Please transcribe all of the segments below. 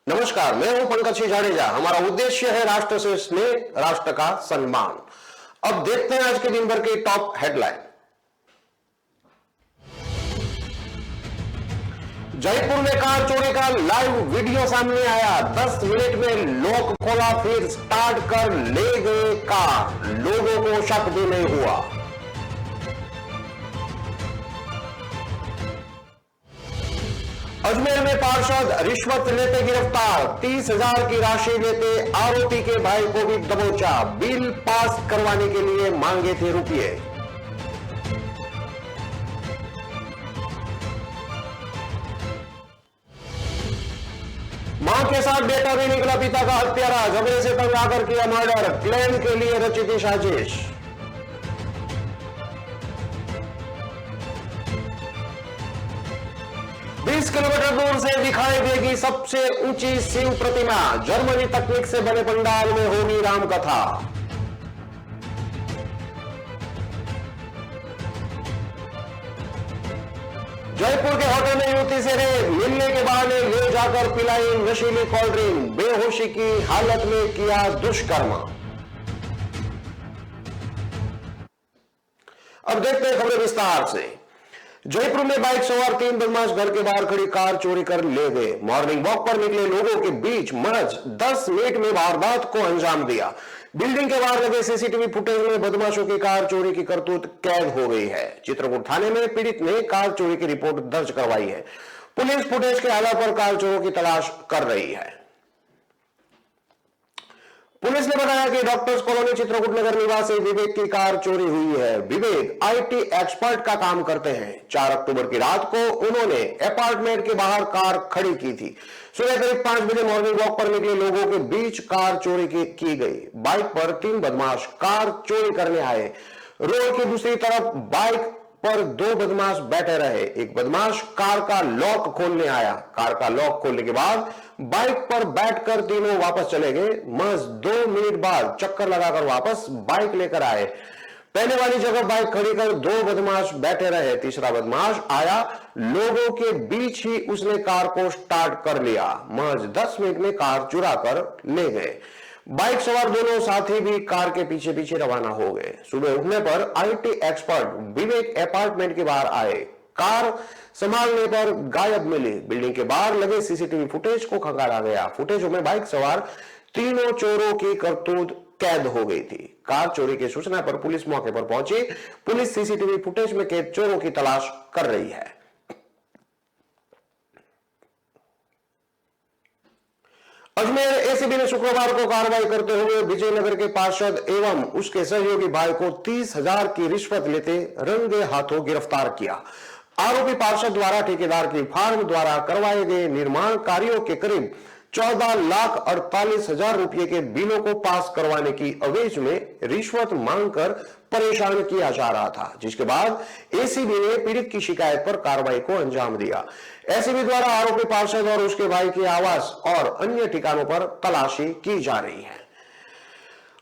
नमस्कार, मैं हूं पंकज सिंह जाडेजा। हमारा उद्देश्य है राष्ट्र से स्नेह, राष्ट्र का सम्मान। अब देखते हैं आज के दिन भर की टॉप हेडलाइन। जयपुर में कार चोरी का लाइव वीडियो सामने आया। 10 मिनट में लॉक खोला, फिर स्टार्ट कर ले गए कार। लोगों को शक भी नहीं हुआ। अजमेर में पार्षद रिश्वत लेते गिरफ्तार। 30,000 की राशि लेते आरोपी के भाई को भी दबोचा। बिल पास करवाने के लिए मांगे थे रुपए। मां के साथ बेटा भी निकला पिता का हत्यारा। झगड़े से तंग आकर किया मर्डर। क्लेम के लिए रची थी साजिश। किलोमीटर दूर से दिखाई देगी सबसे ऊंची शिव प्रतिमा। जर्मनी तकनीक से बने पंडाल में होगी राम कथा। जयपुर के होटल में युवती से रेप। मिलने के बहाने ले जाकर पिलाई नशीली कोल्ड ड्रिंक। बेहोशी की हालत में किया दुष्कर्म। अब देखते हैं खबरें विस्तार से। जयपुर में बाइक सवार 3 बदमाश घर के बाहर खड़ी कार चोरी कर ले गए। मॉर्निंग वॉक पर निकले लोगों के बीच महज 10 मिनट में वारदात को अंजाम दिया। बिल्डिंग के बाहर लगे सीसीटीवी फुटेज में बदमाशों की कार चोरी की करतूत कैद हो गई है। चित्रकूट थाने में पीड़ित ने कार चोरी की रिपोर्ट दर्ज करवाई है। पुलिस फुटेज के आधार पर कार चोरों की तलाश कर रही है। पुलिस ने बताया कि डॉक्टर्स कॉलोनी चित्रकूट नगर निवासी विवेक की कार चोरी हुई है। विवेक आईटी एक्सपर्ट का काम करते हैं। 4 अक्टूबर की रात को उन्होंने अपार्टमेंट के बाहर कार खड़ी की थी। सुबह करीब 5 बजे मॉर्निंग वॉक पर निकले लोगों के बीच कार चोरी की गई। बाइक पर 3 बदमाश कार चोरी करने आए। रोड की दूसरी तरफ बाइक पर 2 बदमाश बैठे रहे। एक बदमाश कार का लॉक खोलने आया। कार का लॉक खोलने के बाद बाइक पर बैठकर तीनों वापस चले गए। महज 2 मिनट बाद चक्कर लगाकर वापस बाइक लेकर आए। पहले वाली जगह बाइक खड़ी कर 2 बदमाश बैठे रहे। तीसरा बदमाश आया, लोगों के बीच ही उसने कार को स्टार्ट कर लिया। महज 10 मिनट में कार चुरा कर ले गए। बाइक सवार दोनों साथी भी कार के पीछे पीछे रवाना हो गए। सुबह उठने पर आईटी एक्सपर्ट विवेक अपार्टमेंट के बाहर आए। कार संभालने पर गायब मिली। बिल्डिंग के बाहर लगे सीसीटीवी फुटेज को खंगाला गया। फुटेजों में बाइक सवार तीनों चोरों की करतूत कैद हो गई थी। कार चोरी की सूचना पर पुलिस मौके पर पहुंची। पुलिस सीसीटीवी फुटेज में कैद चोरों की तलाश कर रही है। अजमेर एसीबी ने शुक्रवार को कार्रवाई करते हुए विजयनगर के पार्षद एवं उसके सहयोगी भाई को 30,000 की रिश्वत लेते रंगे हाथों गिरफ्तार किया। आरोपी पार्षद द्वारा ठेकेदार की फार्म द्वारा करवाए गए निर्माण कार्यों के करीब 14,48,000 रुपए के बिलों को पास करवाने की अवेज में रिश्वत मांगकर परेशान किया जा रहा था, जिसके बाद एसीबी ने पीड़ित की शिकायत पर कार्रवाई को अंजाम दिया। एसीबी द्वारा आरोपी पार्षद और उसके भाई के आवास और अन्य ठिकानों पर तलाशी की जा रही है।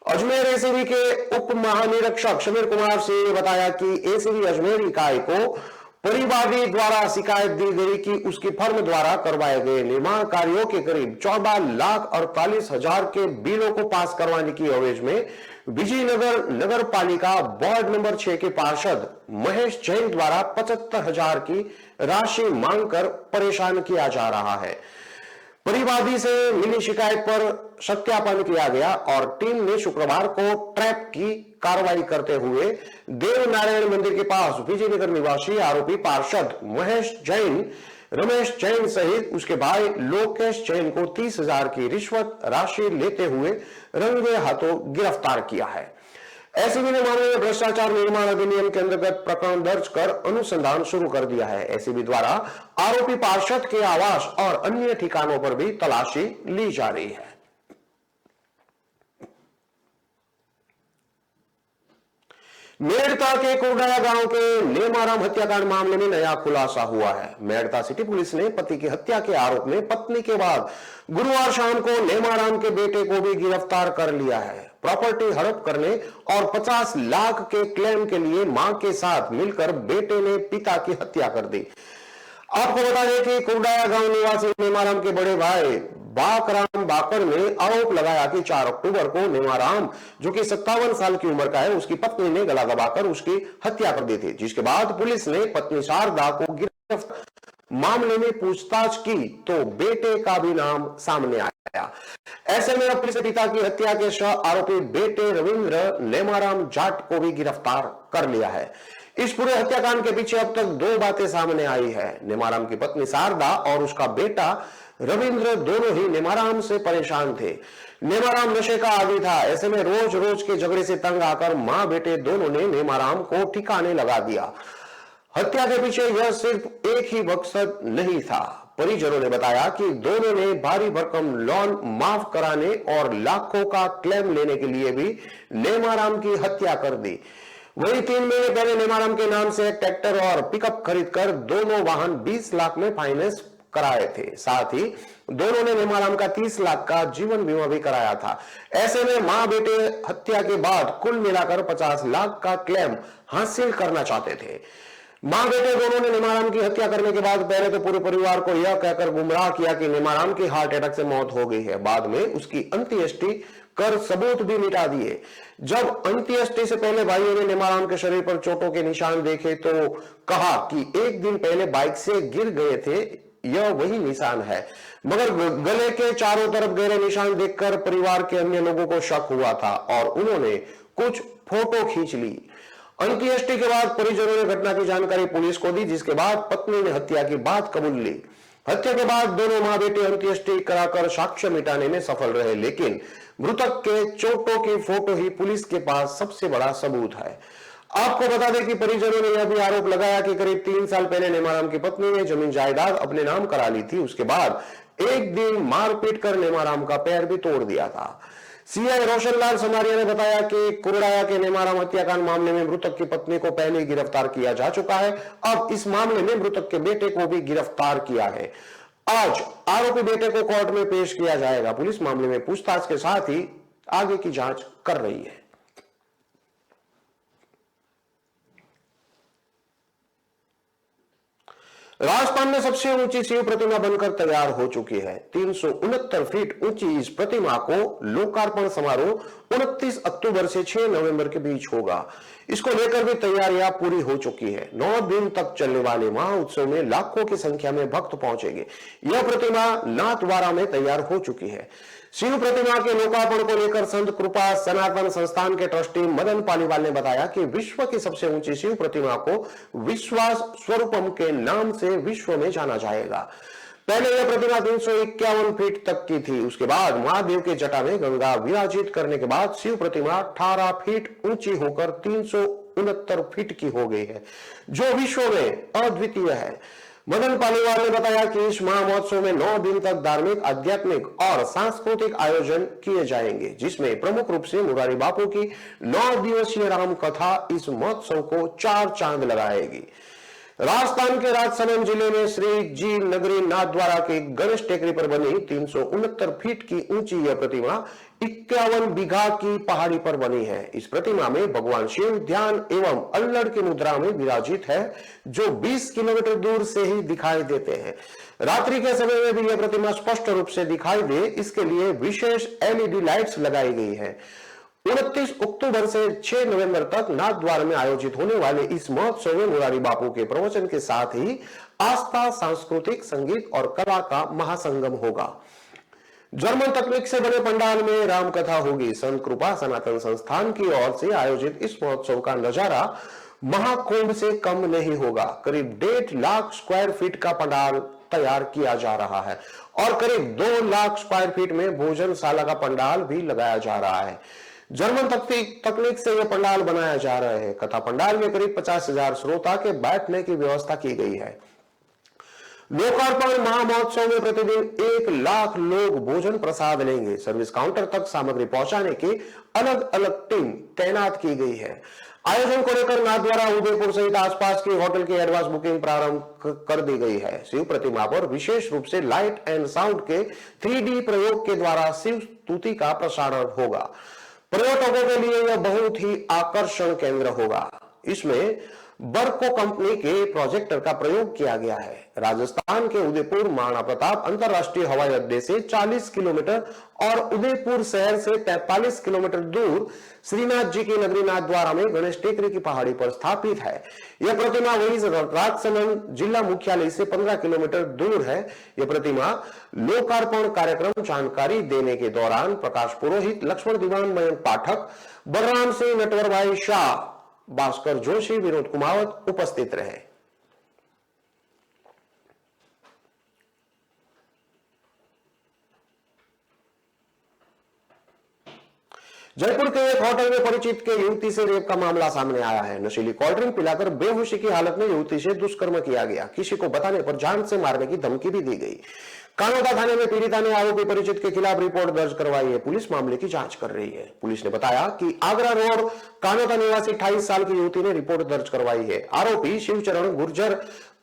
अजमेर एसीबी के उप महानिरीक्षक समीर कुमार सिंह ने बताया कि एसीबी अजमेर इकाई को परिवादी द्वारा शिकायत दी गई कि उसकी फर्म द्वारा करवाए गए निर्माण कार्यों के करीब 14,48,000 के बिलों को पास करवाने की एवज में विजयनगर नगर पालिका वार्ड नंबर 6 के पार्षद महेश जैन द्वारा 75,000 की राशि मांगकर परेशान किया जा रहा है। परिवादी से मिली शिकायत पर सत्यापन किया गया और टीम ने शुक्रवार को ट्रैप की कार्रवाई करते हुए देव नारायण मंदिर के पास विजयनगर निवासी आरोपी पार्षद महेश जैन, रमेश जैन सहित उसके भाई लोकेश जैन को 30,000 की रिश्वत राशि लेते हुए रंगे हाथों गिरफ्तार किया है। एसीबी ने मामले में भ्रष्टाचार निर्माण अधिनियम के अंतर्गत प्रकरण दर्ज कर अनुसंधान शुरू कर दिया है। एसीबी द्वारा आरोपी पार्षद के आवास और अन्य ठिकानों पर भी तलाशी ली जा रही है। मेड़ता के कुरडाया गांव के नेमाराम हत्याकांड मामले में नया खुलासा हुआ है। मेड़ता सिटी पुलिस ने पति की हत्या के आरोप में पत्नी के बाद गुरुवार शाम को नेमाराम के बेटे को भी गिरफ्तार कर लिया है। प्रॉपर्टी हड़प करने और 50 लाख के क्लेम के लिए मां के साथ मिलकर बेटे ने पिता की हत्या कर दी। आपको बता दें कि कुरडाया गांव निवासी नेमाराम के बड़े भाई बाकराम बाकर ने आरोप लगाया कि 4 अक्टूबर को नेमाराम, जो कि 57 साल की उम्र का है, उसकी पत्नी ने गला दबाकर उसकी हत्या कर दी थी, जिसके बाद पुलिस ने पत्नी शारदा को गिरफ्तार। मामले में पूछताछ की तो बेटे का भी नाम सामने आया। ऐसे में अब पुलिस पिता की हत्या के सह आरोपी बेटे रविंद्र नेमाराम जाट को भी गिरफ्तार कर लिया है। इस पूरे हत्याकांड के पीछे अब तक 2 बातें सामने आई है। नेमाराम की पत्नी शारदा और उसका बेटा रविंद्र दोनों ही नेमाराम से परेशान थे। नेमाराम नशे का आदी था। ऐसे में रोज रोज के झगड़े से तंग आकर मां बेटे दोनों ने नेमाराम को ठिकाने लगा दिया। हत्या के पीछे यह सिर्फ एक ही मकसद नहीं था। परिजनों ने बताया कि दोनों ने भारी भरकम लोन माफ कराने और लाखों का क्लेम लेने के लिए भी नेमाराम की हत्या कर दी। वही 3 महीने पहले नेमाराम के नाम से एक ट्रैक्टर और पिकअप खरीदकर दोनों वाहन 20 लाख में फाइनेंस कराए थे। साथ ही दोनों ने नेमाराम का 30 लाख का जीवन बीमा भी कराया था। ऐसे में मां बेटे हत्या के बाद कुल मिलाकर 50 लाख का क्लेम हासिल करना चाहते थे। मां बेटे दोनों ने नेमाराम की हत्या करने के बाद पहले तो पूरे परिवार को यह कहकर गुमराह किया कि नेमाराम की हार्ट अटैक से मौत हो गई है। बाद में उसकी अंत्येष्टि कर सबूत भी मिटा दिए। जब अंत्येष्टि से पहले भाइयों ने नेमाराम के शरीर पर चोटों के निशान देखे तो कहा कि एक दिन पहले बाइक से गिर गए थे, यह वही निशान है। मगर गले के चारों तरफ गहरे निशान देखकर परिवार के अन्य लोगों को शक हुआ था और उन्होंने कुछ फोटो खींच ली। अंत्येष्टि के बाद परिजनों ने घटना की जानकारी पुलिस को दी, जिसके बाद पत्नी ने हत्या की बात कबूल ली। हत्या के बाद दोनों मां बेटे अंत्येष्टि कराकर साक्ष्य मिटाने में सफल रहे, लेकिन मृतक के चोटों की फोटो ही पुलिस के पास सबसे बड़ा सबूत है। आपको बता दें कि परिजनों ने यह भी आरोप लगाया कि करीब 3 साल पहले नेमाराम की पत्नी ने जमीन जायदाद अपने नाम करा ली थी। उसके बाद एक दिन मारपीट कर नेमाराम का पैर भी तोड़ दिया था। सीआई रोशनलाल समारिया ने बताया कि कुरडाया के नेमाराम हत्याकांड मामले में मृतक की पत्नी को पहले ही गिरफ्तार किया जा चुका है। अब इस मामले में मृतक के बेटे को भी गिरफ्तार किया है। आज आरोपी बेटे को कोर्ट में पेश किया जाएगा। पुलिस मामले में पूछताछ के साथ ही आगे की जांच कर रही है। राजस्थान में सबसे ऊंची शिव प्रतिमा बनकर तैयार हो चुकी है। 369 फीट ऊंची इस प्रतिमा को लोकार्पण समारोह 29 अक्टूबर से 6 नवंबर के बीच होगा। इसको लेकर भी तैयारियां पूरी हो चुकी है। 9 दिन तक चलने वाले महाउत्सव में लाखों की संख्या में भक्त पहुंचेंगे। यह प्रतिमा नाथद्वारा में तैयार हो चुकी है। शिव प्रतिमा के लोकार्पण को लेकर संत कृपा सनातन संस्थान के ट्रस्टी मदन पालीवाल ने बताया कि विश्व की सबसे ऊंची शिव प्रतिमा को विश्वास स्वरूपम के नाम से विश्व में जाना जाएगा। पहले यह प्रतिमा 351 फीट तक की थी। उसके बाद महादेव के जटा में गंगा विराजित करने के बाद शिव प्रतिमा 18 फीट ऊंची होकर 369 फीट की हो गई है, जो विश्व में अद्वितीय है। मदन पालीवाल ने बताया कि इस महामहोत्सव में 9 दिन तक धार्मिक, आध्यात्मिक और सांस्कृतिक आयोजन किए जाएंगे, जिसमें प्रमुख रूप से मुरारी बापू की 9 दिवसीय राम कथा इस महोत्सव को 4 चांद लगाएगी। राजस्थान के राजसमंद जिले में श्री जी नगरी नाथद्वारा के गणेश टेकरी पर बनी 369 फीट की ऊंची यह प्रतिमा 51 बीघा की पहाड़ी पर बनी है। इस प्रतिमा में भगवान शिव ध्यान एवं अल्लड़ की मुद्रा में विराजित है, जो 20 किलोमीटर दूर से ही दिखाई देते हैं। रात्रि के समय में भी यह प्रतिमा स्पष्ट रूप से दिखाई दे, इसके लिए विशेष LED लाइट्स लगाई गई है। 29 अक्टूबर से 6 नवंबर तक नाथद्वार में आयोजित होने वाले इस महोत्सव में मुरारी बापू के प्रवचन के साथ ही आस्था, सांस्कृतिक, संगीत और कला का महासंगम होगा। जर्मन तकनीक से बने पंडाल में राम कथा होगी। संत कृपा सनातन संस्थान की ओर से आयोजित इस महोत्सव का नजारा महाकुंभ से कम नहीं होगा। करीब 1.5 लाख स्क्वायर फीट का पंडाल तैयार किया जा रहा है और करीब 2 लाख स्क्वायर फीट में भोजनशाला का पंडाल भी लगाया जा रहा है। जर्मन तकनीक से यह पंडाल बनाया जा रहा है। कथा पंडाल में करीब 50,000 श्रोता के बैठने की व्यवस्था की गई है। लोकार्पण महामहोत्सव में प्रतिदिन 1 लाख लोग भोजन प्रसाद लेंगे। सर्विस काउंटर तक सामग्री पहुंचाने की अलग अलग टीम तैनात की गई है। आयोजन को लेकर नाथद्वारा, उदयपुर सहित आसपास की होटल की एडवांस बुकिंग प्रारंभ कर दी गई है। शिव प्रतिमा पर विशेष रूप से लाइट एंड साउंड के 3D प्रयोग के द्वारा शिव स्तुति का प्रसारण होगा। पर्यटकों के लिए यह बहुत ही आकर्षण केंद्र होगा। इसमें बर्को कंपनी के प्रोजेक्टर का प्रयोग किया गया है। राजस्थान के उदयपुर महाराणा प्रताप अंतरराष्ट्रीय हवाई अड्डे से 40 किलोमीटर और उदयपुर शहर से 43 किलोमीटर दूर श्रीनाथ जी की नगरी नाथद्वारा में गणेश टेकरी की पहाड़ी पर स्थापित है। यह प्रतिमा वही राजसमंद जिला मुख्यालय से 15 किलोमीटर दूर है। यह प्रतिमा लोकार्पण कार्यक्रम जानकारी देने के दौरान प्रकाश पुरोहित, लक्ष्मण दीवान, मयंक पाठक, बलराम सिंह, नटवर भाई शाह, भास्कर जोशी, विनोद कुमावत उपस्थित रहे। जयपुर के एक होटल में परिचित के युवती से रेप का मामला सामने आया है। नशीली कोल्ड ड्रिंक पिलाकर बेहोशी की हालत में युवती से दुष्कर्म किया गया। किसी को बताने पर जान से मारने की धमकी भी दी गई। कानोदा थाने में पीड़िता ने आरोपी परिचित के खिलाफ रिपोर्ट दर्ज करवाई है। पुलिस मामले की जांच कर रही है। पुलिस ने बताया कि आगरा रोड कानोदा निवासी 28 साल की युवती ने रिपोर्ट दर्ज करवाई है। आरोपी शिवचरण गुर्जर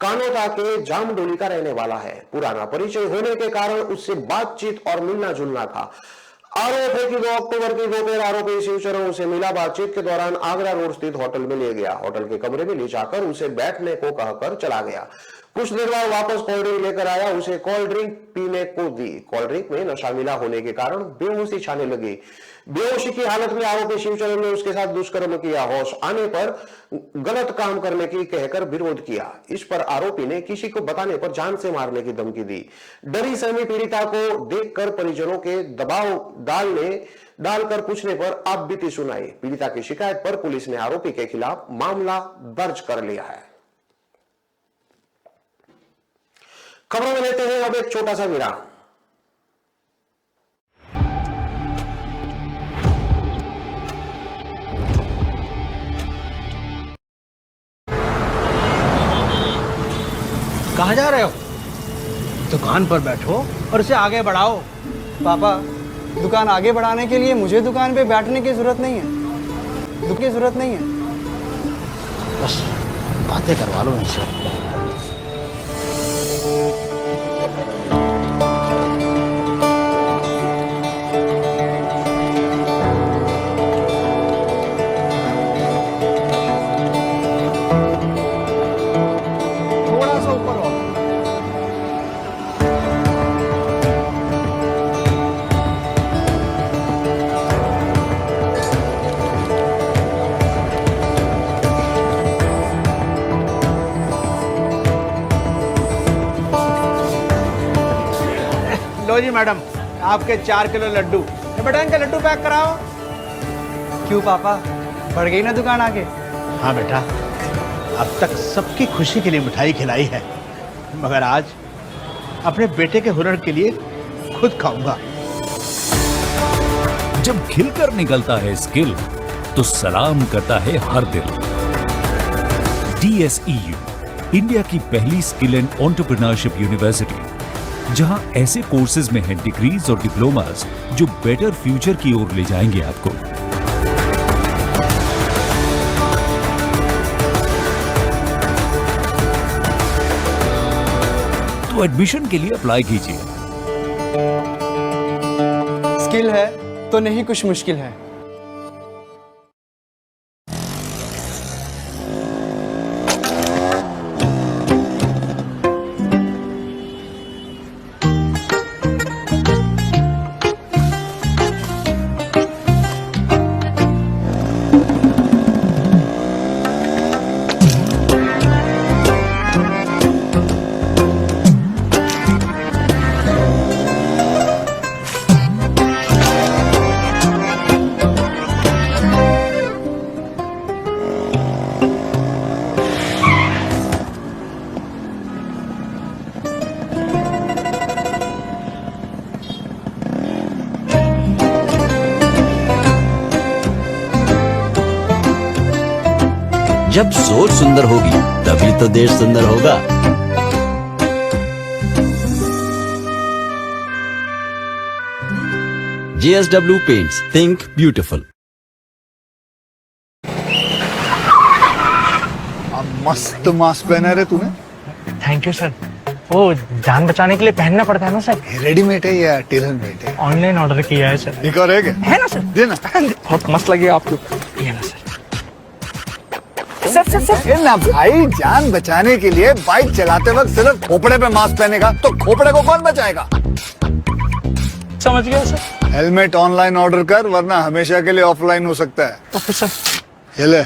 कानोदा के जामडोली का रहने वाला है। पुराना परिचय होने के कारण उससे बातचीत और मिलना जुलना था। आरोप है कि 2 अक्टूबर की दोपहर आरोपी शिवचरण उसे मिला। बातचीत के दौरान आगरा रोड स्थित होटल में ले गया। होटल के कमरे में ले जाकर उसे बैठने को कहकर चला गया। कुछ देर बाद वापस कोल्ड ड्रिंक लेकर आया। उसे कोल्ड ड्रिंक पीने को दी। कोल्ड ड्रिंक में नशा मिला होने के कारण बेहोशी छाने लगी। बेहोशी की हालत में आरोपी शिवचरण ने उसके साथ दुष्कर्म किया। होश आने पर गलत काम करने की कहकर विरोध किया। इस पर आरोपी ने किसी को बताने पर जान से मारने की धमकी दी। डरी सहमी पीड़िता को देखकर परिजनों के दबाव डालकर पूछने पर आप बीती सुनाई। पीड़िता की शिकायत पर पुलिस ने आरोपी के खिलाफ मामला दर्ज कर लिया है। खबरों में लेते हैं अब एक छोटा सा विराम। कहाँ जा रहे हो? दुकान पर बैठो और इसे आगे बढ़ाओ। पापा, दुकान आगे बढ़ाने के लिए मुझे दुकान पे बैठने की जरूरत नहीं है। बस बातें करवा लो इनसे। थोड़ा सा ऊपर हो। लो जी मैडम, आपके 4 किलो लड्डू। बेटा इनका लड्डू पैक कराओ। क्यों पापा, बढ़ गई ना दुकान आगे? हाँ बेटा, अब तक सबकी खुशी के लिए मिठाई खिलाई है, मगर आज अपने बेटे के हुनर के लिए खुद खाऊंगा। जब खिलकर निकलता है स्किल तो सलाम करता है हर दिल। DSEU, इंडिया की पहली स्किल एंड एंटरप्रेन्योरशिप यूनिवर्सिटी, जहां ऐसे कोर्सेज में हैं डिग्रीज और डिप्लोमास जो बेटर फ्यूचर की ओर ले जाएंगे आपको। तो एडमिशन के लिए अप्लाई कीजिए। स्किल है तो नहीं कुछ मुश्किल है। जब सोच सुंदर होगी तभी तो देश सुंदर होगा। JSW Paints, think beautiful। मस्त मास्क पहना रे तूने। Thank you sir. वो जान बचाने के लिए पहनना पड़ता है ना सर। रेडीमेड है या टेलर मेड है? ऑनलाइन ऑर्डर किया है सर। एक और है क्या? है ना सर। देना। बहुत मस्त लगे आपको। ये ना सर। ये ना भाई, जान बचाने के लिए बाइक चलाते वक्त सिर्फ खोपड़े पे मास्क पहनेगा तो खोपड़े को कौन बचाएगा? समझ गया सर। हेलमेट ऑनलाइन ऑर्डर कर, वरना हमेशा के लिए ऑफलाइन हो सकता है। Okay sir. ये ले,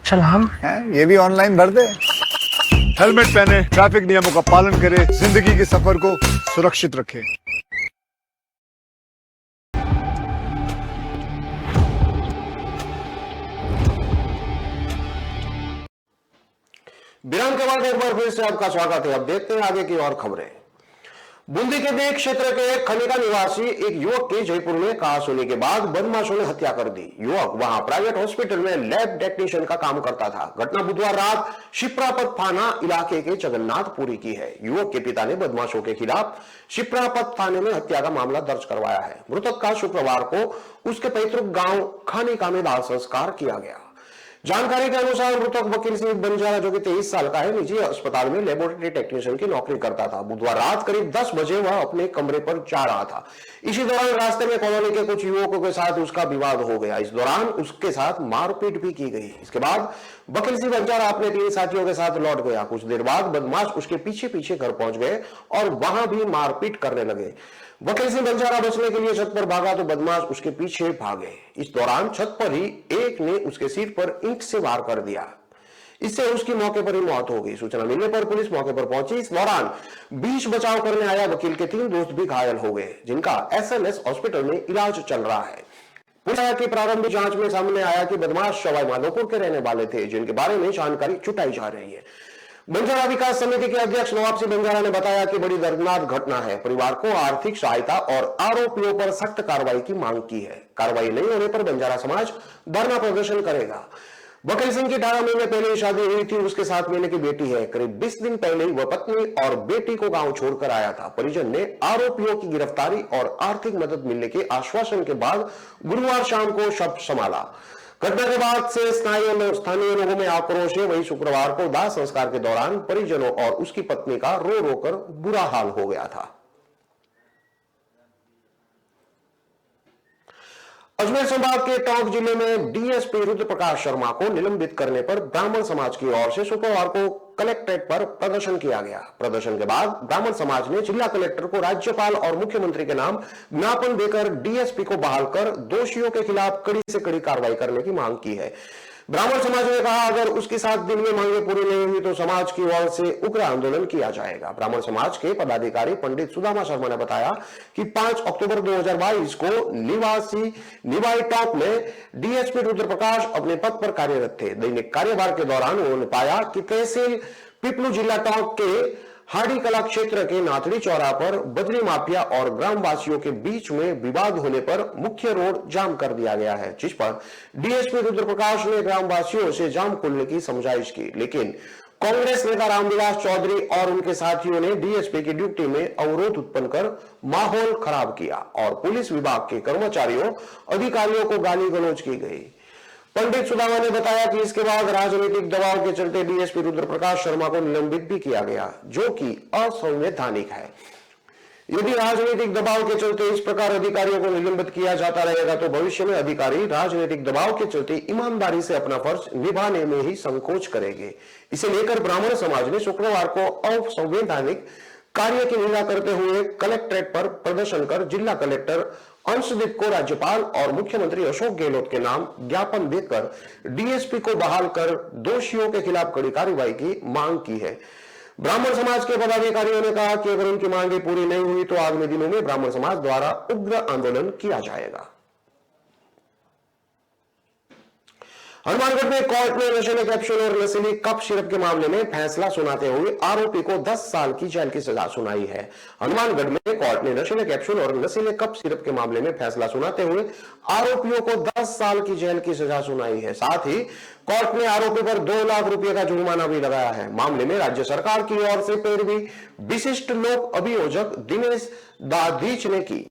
चल हम ये भी ऑनलाइन भर दे। हेलमेट पहने, ट्रैफिक नियमों का पालन करे, जिंदगी के सफर को सुरक्षित रखे। विराम के बाद एक बार फिर से आपका स्वागत है। अब देखते हैं आगे की और खबरें। बूंदी के देख क्षेत्र के खनिका निवासी एक युवक की जयपुर में कहा सुनी के बाद बदमाशों ने हत्या कर दी। युवक वहां प्राइवेट हॉस्पिटल में लैब टेक्नीशियन का काम करता था। घटना बुधवार रात शिप्रापत थाना इलाके के जगन्नाथपुरी की है। युवक के पिता ने बदमाशों के खिलाफ शिप्रापत थाने में हत्या का मामला दर्ज करवाया है। मृतक का शुक्रवार को उसके पैतृक गांव खानिका में दाह संस्कार किया गया। जानकारी के अनुसार मृतक वकील सिंह बंजारा, जो कि 23 साल का है, निजी अस्पताल में लेबोरेटरी टेक्नीशियन की नौकरी करता था। बुधवार रात करीब 10 बजे वह अपने कमरे पर जा रहा था। इसी दौरान रास्ते में कॉलोनी के कुछ युवकों के साथ उसका विवाद हो गया। इस दौरान उसके साथ मारपीट भी की गई। इसके बाद वकील सिंह बंजारा अपने 3 साथियों के साथ लौट गया। कुछ देर बाद बदमाश उसके पीछे पीछे घर पहुंच गए और वहां भी मारपीट करने लगे। वकील सिंह बंजारा बचने के लिए छत पर भागा तो बदमाश उसके पीछे भागे। इस दौरान छत पर ही एक ने उसके सिर पर ईंट से वार कर दिया। इससे उसकी मौके पर ही मौत हो गई। सूचना मिलने पर पुलिस मौके पर पहुंची। इस दौरान बीच बचाव करने आया वकील के 3 दोस्त भी घायल हो गए, जिनका एसएमएस हॉस्पिटल में इलाज चल रहा है। पुलिस की प्रारंभिक जांच में सामने आया कि बदमाश सवाई माधोपुर के रहने वाले थे, जिनके बारे में जानकारी जुटाई जा रही है। बंजारा विकास समिति के अध्यक्ष नवाब सिंह बंजारा ने बताया कि बड़ी दर्दनाक घटना है। परिवार को आर्थिक सहायता और आरोपियों पर सख्त कार्रवाई की मांग की है। कार्रवाई नहीं होने पर बंजारा समाज धरना प्रदर्शन करेगा। वकील सिंह की 18 महीने पहले शादी हुई थी। उसके 7 महीने की बेटी है। करीब 20 दिन पहले वह पत्नी और बेटी को गांव छोड़कर आया था। परिजन ने आरोपियों की गिरफ्तारी और आर्थिक मदद मिलने के आश्वासन के बाद गुरुवार शाम को शव संभाला। घटना के बाद से स्थानीय लोगों में आक्रोश है। वहीं शुक्रवार को दाह संस्कार के दौरान परिजनों और उसकी पत्नी का रो रो कर बुरा हाल हो गया था। अजमेर संभाग के टोंक जिले में डीएसपी रुद्र प्रकाश शर्मा को निलंबित करने पर ब्राह्मण समाज की ओर से शुक्रवार को कलेक्ट्रेट पर प्रदर्शन किया गया। प्रदर्शन के बाद ब्राह्मण समाज ने जिला कलेक्टर को राज्यपाल और मुख्यमंत्री के नाम ज्ञापन देकर डीएसपी को बहाल कर दोषियों के खिलाफ कड़ी से कड़ी कार्रवाई करने की मांग की है। ब्राह्मण समाज ने कहा, अगर उसकी 7 दिन में मांगे पूरी नहीं हुई तो समाज की ओर से उग्र आंदोलन किया जाएगा। ब्राह्मण समाज के पदाधिकारी पंडित सुदामा शर्मा ने बताया कि 5 अक्टूबर 2022 को निवाई टॉप में डीएसपी रुद्र प्रकाश अपने पद पर कार्यरत थे। दैनिक कार्यभार के दौरान उन्होंने पाया कि तहसील पिपलू जिला टॉप के हाड़ी कला क्षेत्र के नाथड़ी चौरा पर बजरी माफिया और ग्रामवासियों के बीच में विवाद होने पर मुख्य रोड जाम कर दिया गया है, जिस पर डीएसपी रुद्र प्रकाश ने ग्रामवासियों से जाम खोलने की समझाइश की। लेकिन कांग्रेस नेता रामविलास चौधरी और उनके साथियों ने डीएसपी की ड्यूटी में अवरोध उत्पन्न कर माहौल खराब किया और पुलिस विभाग के कर्मचारियों अधिकारियों को गाली गलौज की गई। पंडित सुदामा ने बताया कि इसके बाद राजनीतिक दबाव के चलते डीएसपी रुद्र प्रकाश शर्मा को निलंबित भी किया गया, जो कि असंवैधानिक है। यदि राजनीतिक दबाव के चलते इस प्रकार अधिकारियों को निलंबित किया जाता रहेगा तो भविष्य में अधिकारी राजनीतिक दबाव के चलते ईमानदारी से अपना फर्ज निभाने में ही संकोच करेंगे। इसे लेकर ब्राह्मण समाज ने शुक्रवार को असंवैधानिक कार्य की निंदा करते हुए कलेक्ट्रेट पर प्रदर्शन कर जिला कलेक्टर अंशदीप को राज्यपाल और मुख्यमंत्री अशोक गहलोत के नाम ज्ञापन देकर डीएसपी को बहाल कर दोषियों के खिलाफ कड़ी कार्रवाई की मांग की है। ब्राह्मण समाज के पदाधिकारियों ने कहा कि अगर उनकी मांगे पूरी नहीं हुई तो आगामी दिनों में ब्राह्मण समाज द्वारा उग्र आंदोलन किया जाएगा। हनुमानगढ़ में कोर्ट ने नशीले कैप्सूल और नशीली कप सिरप के मामले में फैसला सुनाते हुए आरोपी को 10 साल की जेल की सजा सुनाई है। हनुमानगढ़ में कोर्ट ने नशीले कैप्सूल और नशीले कप सिरप के मामले में फैसला सुनाते हुए आरोपियों को 10 साल की जेल की सजा सुनाई है। साथ ही कोर्ट ने आरोपी पर 2 लाख रुपए का जुर्माना भी लगाया है। मामले में राज्य सरकार की ओर से पैरवी विशिष्ट लोक अभियोजक दिनेश दाधीच ने की।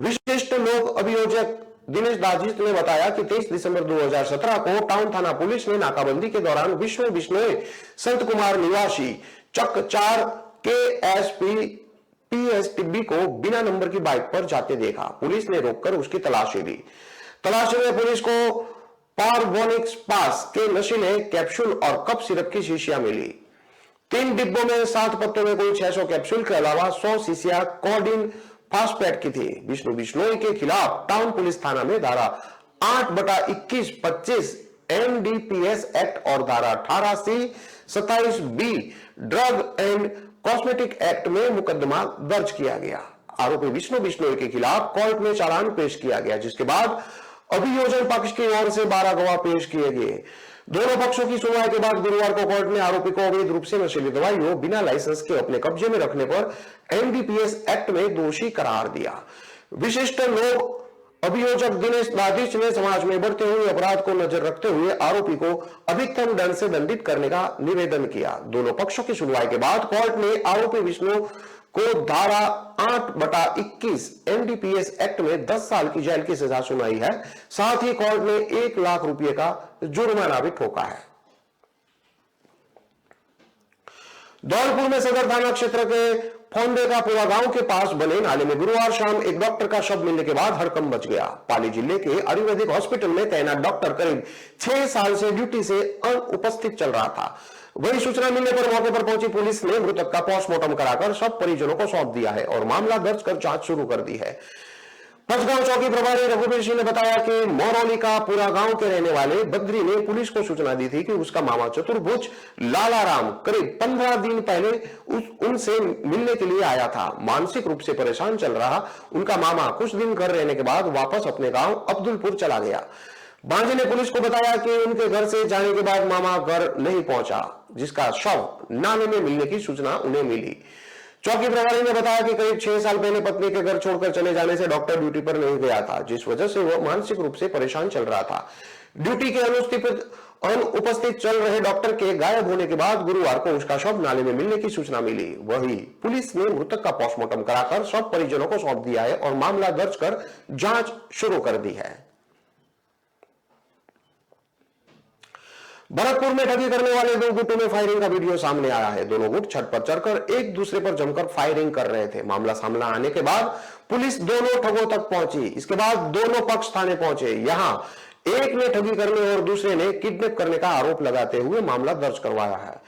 विशिष्ट लोक अभियोजक दिनेश दाधीच ने बताया कि 23 दिसंबर 2017 को टाउन थाना पुलिस ने नाकाबंदी के दौरान विष्णु बिश्नोई संत कुमार निवासी चक 4 के एसपी पीएसटीबी को बिना नंबर की बाइक पर जाते देखा। पुलिस ने रोककर उसकी तलाशी ली। तलाशी में पुलिस को पार्वोनिक्स पास के नशीले कैप्सूल और कप सिरप की शीशियां मिली। 3 डिब्बों में 7 पत्तों में कुल 600 कैप्सूल के अलावा 100 शीशियां कोडिन फास्फेट की थी। विष्णु बिश्नोई के खिलाफ टाउन पुलिस थाना में धारा 8/21-25 एनडीपीएस एक्ट और धारा 18C 27B drug and cosmetic act में मुकदमा दर्ज किया गया। आरोपी विष्णु बिश्नोई के खिलाफ कोर्ट में चालान पेश किया गया, जिसके बाद अभियोजन पक्ष की ओर से 12 गवाह पेश किए गए। दोनों पक्षों की सुनवाई के बाद गुरुवार को कोर्ट ने आरोपी को अवैध रूप से नशीली दवाइयों बिना लाइसेंस के अपने कब्जे में रखने पर एनडीपीएस एक्ट में दोषी करार दिया। विशिष्ट लोक अभियोजक दिनेश दादिश ने समाज में बढ़ते हुए अपराध को नजर रखते हुए आरोपी को अधिकतम दंड से दंडित करने का निवेदन किया। दोनों पक्षों की सुनवाई के बाद कोर्ट ने आरोपी विष्णु को धारा 8/21 एनडीपीएस एक्ट में 10 साल की जेल की सजा सुनाई है। साथ ही कोर्ट ने 1 लाख रुपए का जुर्माना भी ठोका है। धौलपुर में सदर थाना क्षेत्र के फोंदे का पूरा गांव के पास बने नाले में गुरुवार शाम एक डॉक्टर का शव मिलने के बाद हड़कंप मच गया। पाली जिले के आयुर्वेदिक हॉस्पिटल में तैनात डॉक्टर करीब 6 साल से ड्यूटी से अनुपस्थित चल रहा था। वही सूचना मिलने पर मौके पर पहुंची पुलिस ने मृतक का पोस्टमार्टम कराकर शव परिजनों को सौंप दिया है और मामला दर्ज कर जांच शुरू कर दी है। पंचगांव चौकी प्रभारी रघुवीर सिंह ने बताया कि मोरौली का पूरा गांव के रहने वाले बद्री ने पुलिस को सूचना दी थी कि उसका मामा चतुर्भुज लालाराम करीब 15 दिन पहले उनसे मिलने के लिए आया था। मानसिक रूप से परेशान चल रहा उनका मामा कुछ दिन घर रहने के बाद वापस अपने गांव अब्दुलपुर चला गया। बांझे ने पुलिस को बताया कि उनके घर से जाने के बाद मामा घर नहीं पहुंचा, जिसका शव नाले में मिलने की सूचना उन्हें मिली। चौकी प्रभारी ने बताया कि करीब 6 साल पहले पत्नी के घर छोड़कर चले जाने से डॉक्टर ड्यूटी पर नहीं गया था, जिस वजह से वह मानसिक रूप से परेशान चल रहा था। ड्यूटी के अनुपस्थित चल रहे डॉक्टर के गायब होने के बाद गुरुवार को उसका शव नाले में मिलने की सूचना मिली। वही पुलिस ने मृतक का पोस्टमार्टम कराकर शव परिजनों को सौंप दिया है और मामला दर्ज कर जांच शुरू कर दी है। भरतपुर में ठगी करने वाले 2 गुटों में फायरिंग का वीडियो सामने आया है। दोनों गुट छत पर चढ़कर एक दूसरे पर जमकर फायरिंग कर रहे थे। मामला सामने आने के बाद पुलिस दोनों ठगों तक पहुंची। इसके बाद दोनों पक्ष थाने पहुंचे। यहां एक ने ठगी करने और दूसरे ने किडनैप करने का आरोप लगाते हुए मामला दर्ज करवाया है।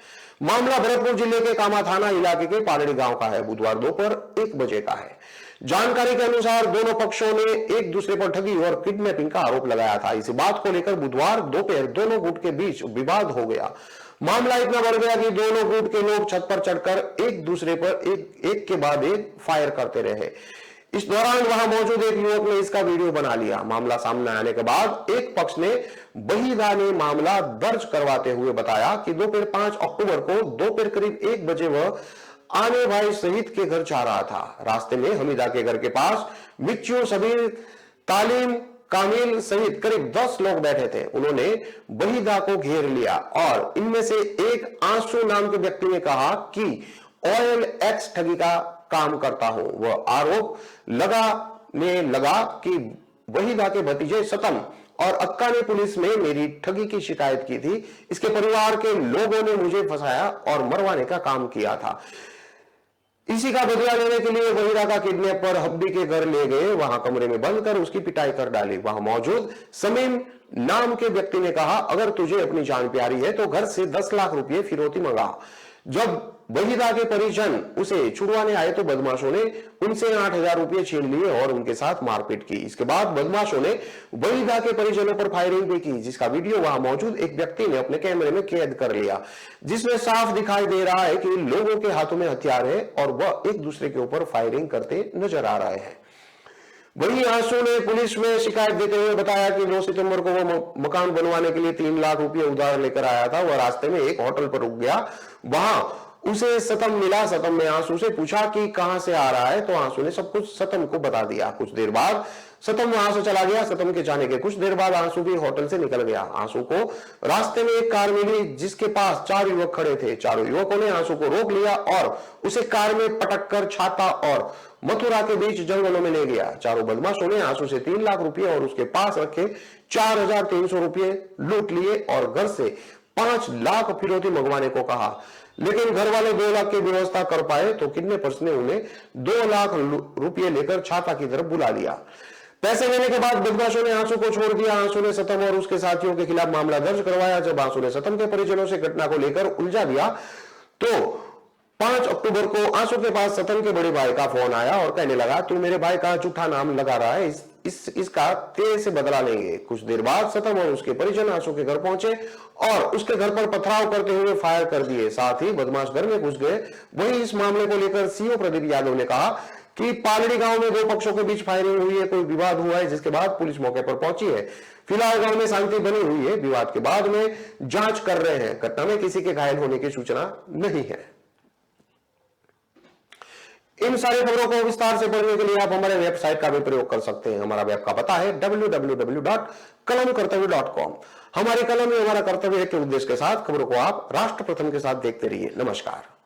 मामला भरतपुर जिले के कामा थाना इलाके के पालड़ी गांव का है। बुधवार दोपहर 1 बजे का है। जानकारी के अनुसार दोनों पक्षों ने एक दूसरे पर ठगी और किडनैपिंग का आरोप लगाया था। इसी बात को लेकर बुधवार दोपहर दोनों गुट के बीच विवाद हो गया। मामला इतना बढ़ गया कि दोनों गुट के लोग छत पर चढ़कर एक दूसरे पर एक के बाद एक फायर करते रहे। इस दौरान वहां मौजूद एक युवक ने इसका वीडियो बना लिया। मामला सामने आने के बाद एक पक्ष ने बहिदा ने मामला दर्ज करवाते हुए बताया कि दोपहर 5 अक्टूबर को दोपहर करीब 1 बजे वह आने भाई शहीद के घर जा रहा था। रास्ते में हमीदा के घर के पास मिच्चू सबीर तालीम कामिल सहित करीब 10 लोग बैठे थे। उन्होंने बहिदा को घेर लिया और इनमें से एक आंसू नाम के व्यक्ति ने कहा कि OLX ठगी का काम करता हूं। वह आरोप लगा कि वहीदा के भतीजे सतम और अक्का ने पुलिस में मेरी ठगी की शिकायत की थी। इसके परिवार के लोगों ने मुझे फंसाया और मरवाने का काम किया था। इसी का बदला लेने के लिए वहीदा का किडनैपर हब्बी के घर ले गए। वहां कमरे में बंद कर उसकी पिटाई कर डाली। वहां मौजूद समीम नाम के व्यक्ति ने कहा, अगर तुझे अपनी जान प्यारी है तो घर से 10 लाख रुपए फिरौती मंगा। जब वहीदा के परिजन उसे छुड़वाने आए तो बदमाशों ने उनसे 8,000 रुपए छीन लिए और उनके साथ मारपीट की। इसके बाद बदमाशों ने वहीदा के परिजनों पर फायरिंग भी की, जिसका वीडियो वहां मौजूद एक व्यक्ति ने अपने कैमरे में कैद कर लिया, जिसमें साफ दिखाई दे रहा है कि लोगों के हाथों में हथियार है और वह एक दूसरे के ऊपर फायरिंग करते नजर आ रहे हैं। वहीं आंसू ने पुलिस में शिकायत देते हुए बताया कि 9 सितंबर को वो मकान बनवाने के लिए 3 लाख रुपए उधार लेकर आया था। वह रास्ते में एक होटल पर रुक गया। वहां उसे सतम मिला। सतम ने आंसू से पूछा कि कहां से आ रहा है, तो आंसू ने सब कुछ सतम को बता दिया। कुछ देर बाद सतम वहां से चला गया। सतम के जाने के कुछ देर बाद आंसू भी होटल से निकल गया। आंसू को रास्ते में एक कार मिली जिसके पास 4 युवक खड़े थे। चारों युवकों ने आंसू को रोक लिया और उसे कार में पटक कर छाता और मथुरा के बीच जंगलों में ले गया। चारों बदमाशों ने आंसू से 3 लाख रुपए और उसके पास रखे 4,300 रुपए लूट लिए और घर से 5 लाख फिरौती मंगवाने को कहा, लेकिन घर वाले 2 लाख की व्यवस्था कर पाए तो किडनैपर्स ने उन्हें 2 लाख रुपए लेकर छाता की तरफ बुला लिया। पैसे लेने के बाद बदमाशों ने आंसू को छोड़ दिया। आंसू ने सतम और उसके साथियों के खिलाफ मामला दर्ज करवाया। जब आंसू ने सतम के परिजनों से घटना को लेकर उलझा दिया तो 5 अक्टूबर को आंसू के पास सतम के बड़े भाई का फोन आया और कहने लगा, तू मेरे भाई का झूठा नाम लगा रहा है, इसका तेरे से बदला लेंगे। कुछ देर बाद सतम और उसके परिजन आंसू के घर पहुंचे और उसके घर पर पथराव करते हुए फायर कर दिए। साथ ही बदमाश घर में घुस गए। वहीं इस मामले को लेकर सीओ प्रदीप यादव ने कहा कि पालड़ी गांव में 2 पक्षों के बीच फायरिंग हुई है, कोई विवाद हुआ है, जिसके बाद पुलिस मौके पर पहुंची है। फिलहाल गांव में शांति बनी हुई है। विवाद के बाद में जांच कर रहे हैं। घटना में किसी के घायल होने की सूचना नहीं है। इन सारी खबरों को विस्तार से पढ़ने के लिए आप हमारे वेबसाइट का भी प्रयोग कर सकते हैं। हमारा वेब का पता है www.kalamkartavya.com। हमारी कलम में हमारा कर्तव्य के उद्देश्य के साथ खबरों को आप राष्ट्र प्रथम के साथ देखते रहिए। नमस्कार।